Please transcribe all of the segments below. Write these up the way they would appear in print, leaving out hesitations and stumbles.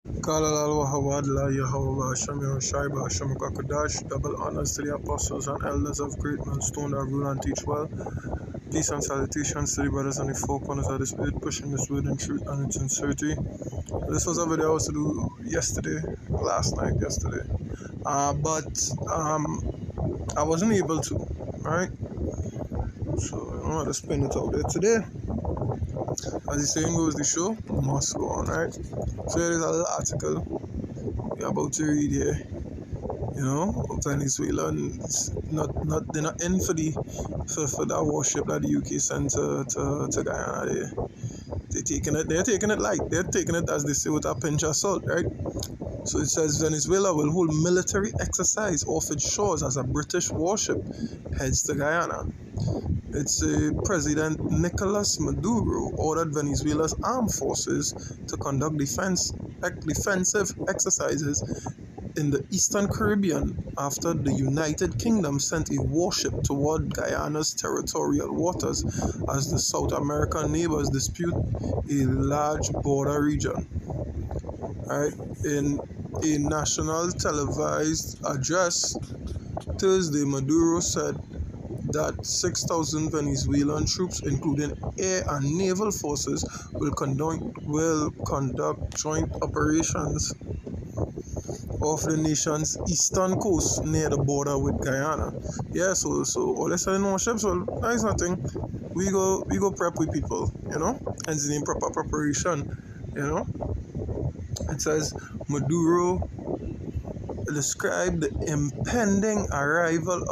Kalal Wahawadla Yahweh Shem Shaiba Shem Kakadash, double honors to the apostles and elders of great millstone that rule and teach well. Peace and salutations to the brothers and the four corners of this earth, pushing this word in truth and in sincerity. This was a video I was to do last night, yesterday. But I wasn't able to, right? So I want to spin it out there today. As the saying goes, the show must go on, right? So here is a little article we're about to read here. Venezuelans they're not in for that warship that the UK sent to Guyana. They're taking it light. They're taking it, as they say, with a pinch of salt, right? So it says Venezuela will hold military exercise off its shores as a British warship heads to Guyana. It's President Nicolas Maduro ordered Venezuela's armed forces to conduct defensive exercises in the Eastern Caribbean after the United Kingdom sent a warship toward Guyana's territorial waters as the South American neighbors dispute a large border region. Right? In a national televised address Thursday, Maduro said that 6,000 Venezuelan troops, including air and naval forces, will conduct joint operations off the nation's eastern coast near the border with Guyana. Yeah, so all they selling more ships, well, that's nothing. We go prep with people, and it's in proper preparation, It says Maduro described the impending arrival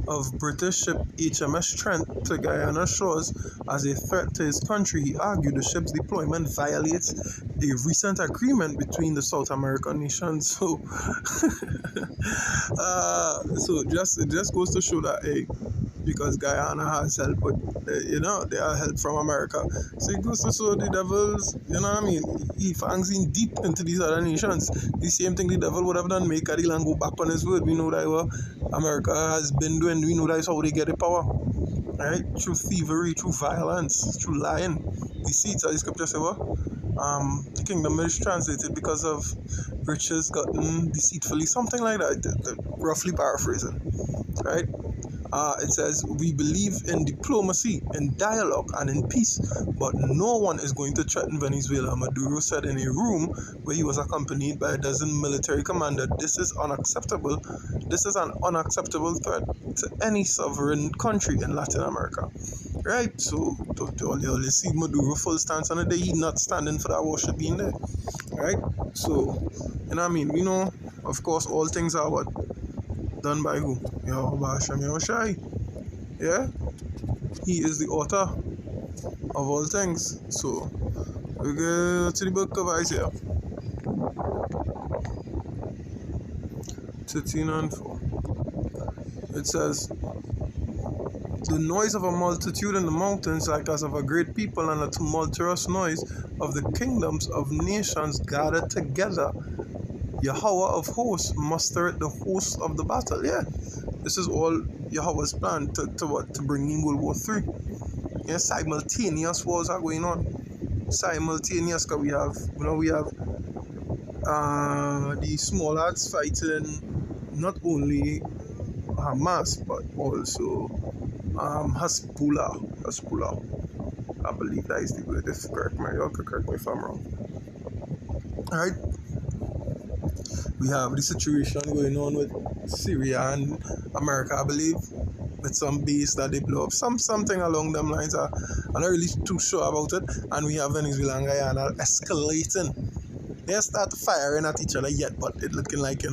of British ship HMS Trent to Guyana shores as a threat to his country. He argued the ship's deployment violates a recent agreement between the South American nations. So, it just goes to show that, because Guyana has help, but they are help from America. So it goes to show the devils, he fangs in deep into these other nations. The same thing the devil would have done, make Adilan go back on his word. We know that what America has been doing. We know that's how they get the power, right? Through thievery, through violence, through lying, deceit. As the scripture says, the kingdom is translated because of riches gotten deceitfully, something like that, roughly paraphrasing, right? It says, we believe in diplomacy, in dialogue, and in peace, but no one is going to threaten Venezuela, Maduro said in a room where he was accompanied by a dozen military commanders. This is unacceptable. This is an unacceptable threat to any sovereign country in Latin America. Right? So, you see Maduro full stance on the day. He's not standing for that warship being there. Right? So, we know, of course, all things are what? Done by who? Yahweh Shem Shai. Yeah? He is the author of all things. So, we go to the book of Isaiah 13 and 4. It says, the noise of a multitude in the mountains, like as of a great people, and a tumultuous noise of the kingdoms of nations gathered together. Yahweh of hosts mustered the hosts of the battle. Yeah, this is all Yahweh's plan to bring in World War III. Yeah, simultaneous wars are going on. Simultaneous, because we have the small arts fighting not only Hamas but also Hezbollah. I believe that is the word. If correct me if I'm wrong. Alright. We have the situation going on with Syria and America, I believe, with some base that they blow up. Something along them lines. I'm not really too sure about it. And we have Venezuela and Guyana escalating. They start firing at each other yet, but it looking like,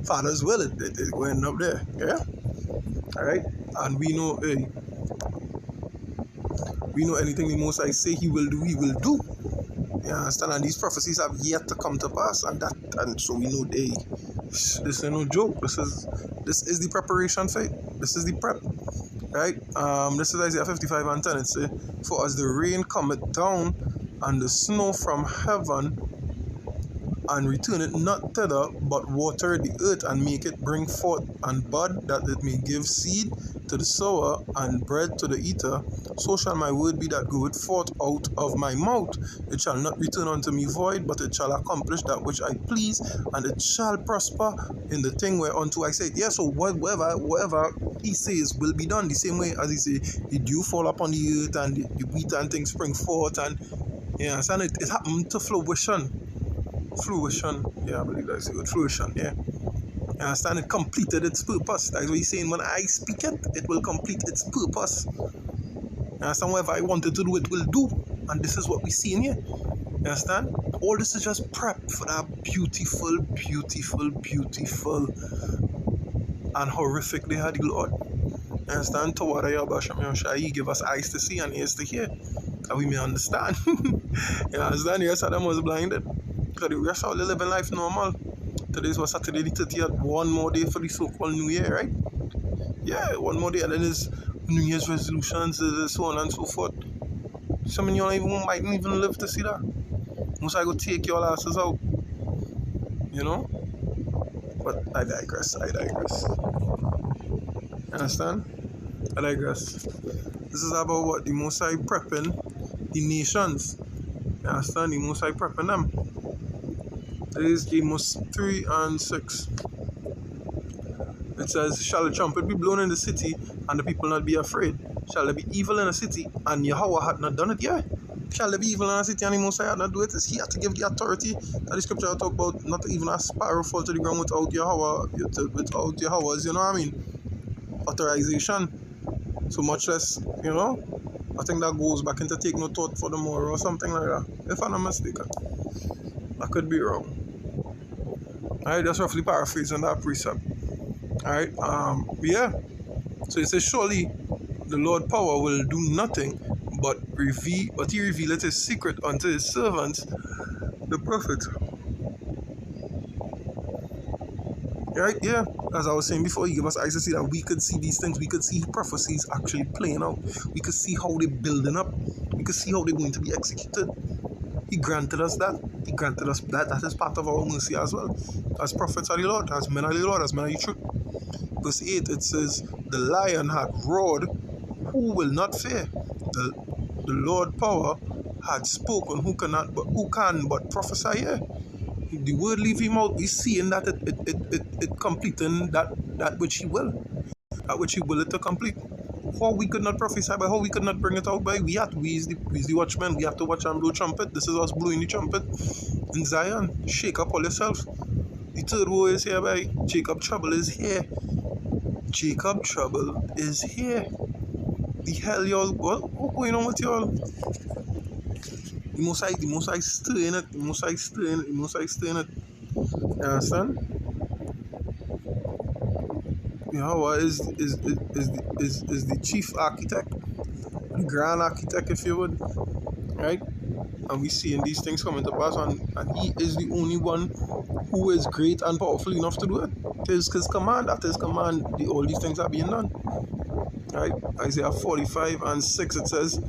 father's will, it's going up there. Yeah? Alright? And we know anything the Most High say he will do, he will do. You understand? And these prophecies have yet to come to pass, and so we know this is no joke. This is the preparation phase. This is the prep, right? This is Isaiah 55 and 10. It says, for as the rain cometh down and the snow from heaven and return it not thither, but water the earth, and make it bring forth and bud, that it may give seed to the sower and bread to the eater, so shall my word be that goeth forth out of my mouth. It shall not return unto me void, but it shall accomplish that which I please, and it shall prosper in the thing whereunto I say it. Yeah, so whatever he says will be done. The same way as he say, the dew fall upon the earth, and the wheat and things spring forth, and yeah, and it happened to fruition. Yeah, I believe that's it. Fruition, yeah. You understand? It completed its purpose. That's what he's saying. When I speak it, it will complete its purpose. You understand? Whatever I wanted to do, it will do. And this is what we see in here. You understand? All this is just prep for that beautiful, and horrific day of the Lord. You understand? Toward He give us eyes to see and ears to hear, that we may understand. You understand? Yes, Adam was blinded. Because the rest of the living life normal. Today's was Saturday the 30th, one more day for the so-called New Year, right? Yeah, one more day, and then there's New Year's resolutions, so on and so forth. Some of you mightn't even live to see that. Most I go take your asses out, you know? But I digress. Understand? I digress. This is about what the Most High prepping the nations. You understand? The Most High prepping them. It is Amos 3 and 6. It says, shall the trumpet be blown in the city, and the people not be afraid? Shall there be evil in the city, and Yahweh had not done it yet? Shall there be evil in the city, and the Most High had not done it? Is he had to give the authority that the scripture talk about, not even a sparrow fall to the ground without Yahweh's, you know what I mean? Authorization. So much less, you know? I think that goes back into take no thought for the more or something like that. If I'm not mistaken. I could be wrong. Alright, that's roughly paraphrasing that precept. Alright, yeah. So it says, surely the Lord power will do nothing but he revealeth his secret unto his servants, the prophets. Right? Yeah. As I was saying before, he gave us eyes to see that we could see these things. We could see prophecies actually playing out. We could see how they're building up. We could see how they're going to be executed. He granted us that. He granted us that. That is part of our mercy as well. As prophets of the Lord, as men of the Lord, as men of the truth. Verse 8, it says, the lion had roared, who will not fear? The Lord power had spoken, who can but prophesy? Yeah. The word leave him out, he's seeing that it completing that which he will. That which he will it to complete. How we could not prophesy by, how we could not bring it out by, we is the watchmen, we have to watch and blow trumpet. This is us blowing the trumpet in Zion. Shake up all yourself. The third woe is here by Jacob trouble is here. Jacob trouble is here. The hell y'all, what's going on with y'all? The Most High stirring it. The Most High stirring it. You understand? Yahweh is the chief architect, the grand architect, if you would, right? And we seeing these things coming to pass, and he is the only one who is great and powerful enough to do it. His command, at his command, all these things are being done. Right? Isaiah 45 and 6, it says,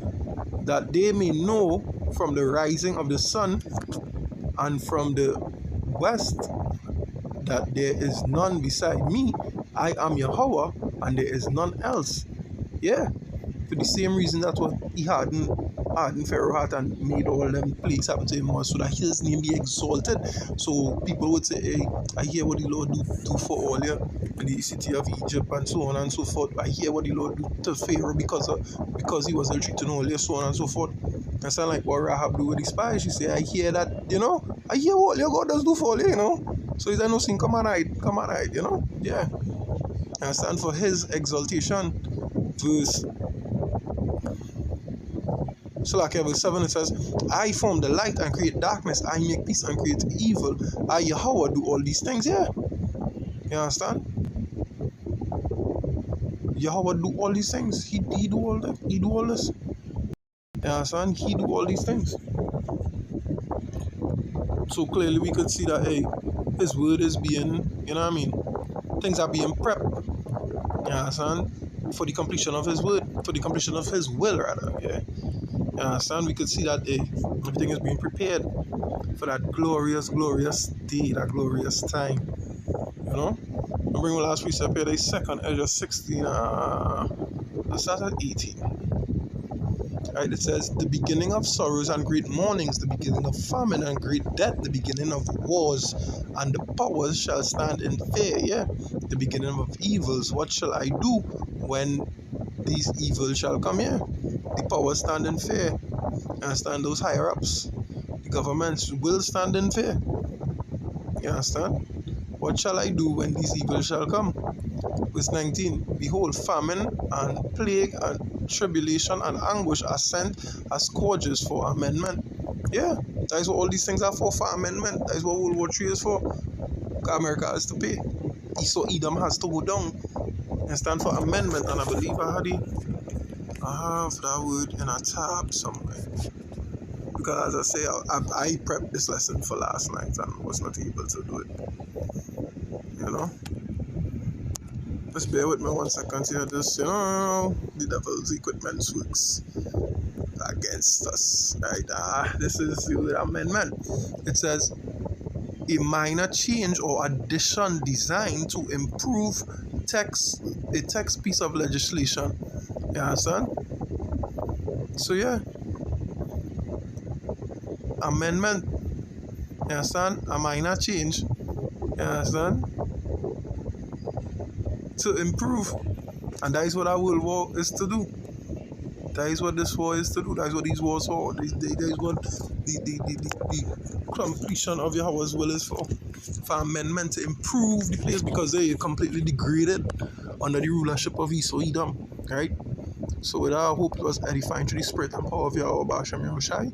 that they may know from the rising of the sun and from the west that there is none beside me. I am Yahweh, and there is none else. Yeah. For the same reason that's what he hardened Pharaoh's heart and made all them plagues happen to him, was so that his name be exalted. So people would say, hey, I hear what the Lord do for all here in the city of Egypt and so on and so forth. I hear what the Lord do to Pharaoh because he was ill-treated all here, so on and so forth. And sound like what Rahab do with the spies. She say, I hear that, you know, I hear what your God does do for all here, you know. So is there no sin, come and hide, you know? Yeah. And stand for his exaltation. Verse 7, it says, I form the light and create darkness. I make peace and create evil. I, Yahweh, do all these things. Yeah. You understand? Yahweh do all these things. He do all that. He do all this. You understand? He do all these things. So clearly we could see that, hey, his word is being, you know what I mean? Things are being prepped. You understand? For the completion of his word. For the completion of his will, rather. Yeah. You understand? We could see that, hey, everything is being prepared. for that glorious, glorious day, that glorious time. You know? I bring my last precept here, the second Ezra 16, it starts at 18. Right, it says, the beginning of sorrows and great mournings, the beginning of famine and great death, the beginning of wars, and the powers shall stand in fear. Yeah, the beginning of evils. What shall I do when these evils shall come here? The powers stand in fear. You understand? Those higher ups, the governments will stand in fear. You understand? What shall I do when these evils shall come? Verse 19, behold, famine and plague and tribulation and anguish are sent as scourges for amendment. Yeah, that is what all these things are for amendment. That is what World War III is for. America has to pay. So Edom has to go down and stand for amendment. And I believe I have that word in a tab somewhere. Because as I say, I prepped this lesson for last night and was not able to do it. You know? Just bear with me 1 second here. Just, the devil's equipment works against us. Right? This is the amendment. It says, a minor change or addition designed to improve a text piece of legislation. You understand? So, yeah. Amendment. You understand? A minor change. You understand? To improve. And that is what our world war is to do. That is what this war is to do. That is what these wars are. That is what the completion of Yahweh's will is for. For amendment to improve the place because they are completely degraded under the rulership of Edom. Right? So with our hope it was edifying to the spirit and power of Yahweh Ba'ashem Yahushai.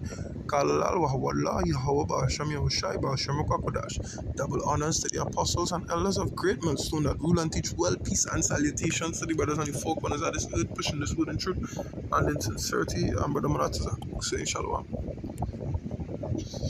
Kalalal Wahawallah Yahweh Ba'ashem Yahushai Ba'ashem Kwakadash. Double honors to the apostles and elders of great millstone that rule and teach well, peace and salutations to the brothers and the four corners of this earth, pushing this word in truth and in sincerity. And Brother Maratza saying Shalom.